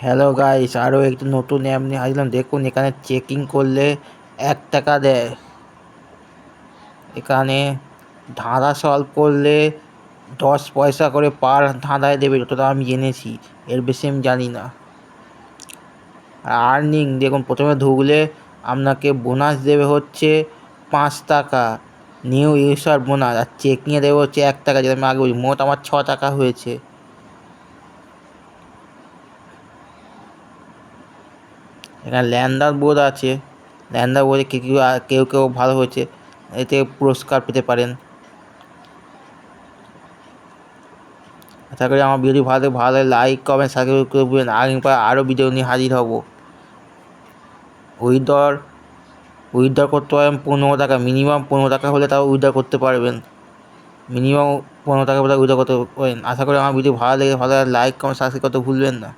Hello guys, আরও একটি নতুন অ্যাপ নিয়ে আসলাম। দেখুন, এখানে চেকিং করলে 1 টাকা দেয়। এখানে ধাঁধা সলভ করলে 10 পয়সা করে পার ধাঁধায় দেবে, যতটা আমি জেনেছি। এর বেশি আমি জানি না। আর আর্নিং দেখুন, প্রথমে ঢুকলে আপনাকে বোনাস দেবে হচ্ছে 5 টাকা, নিউ ইউজার বোনাস। আর চেকিংয়ে দেবে হচ্ছে 1 টাকা, যেটা আমি আগে বলি। মোট আমার 6 টাকা হয়েছে। এখানে ল্যান্ডার বোর্ড আছে। ল্যান্ডার বোর্ডে কেউ কেউ ভালো হয়েছে, এতে পুরস্কার পেতে পারেন। আশা করি আমার ভিডিও ভালো লাইক কমেন্ট সাবস্ক্রাইব করবেন। আরও ভিডিও নিয়ে হাজির হব। উইথড্র উইথড্র করতে পারেন 15 টাকা, মিনিমাম 15 টাকা হলে তাও উইথড্র করতে পারবেন। মিনিমাম 15 টাকা উইথড্র করতে পারেন। আশা করি আমার ভিডিও ভালো লাইক কমেন্ট সাবস্ক্রাইব করতে ভুলবেন না।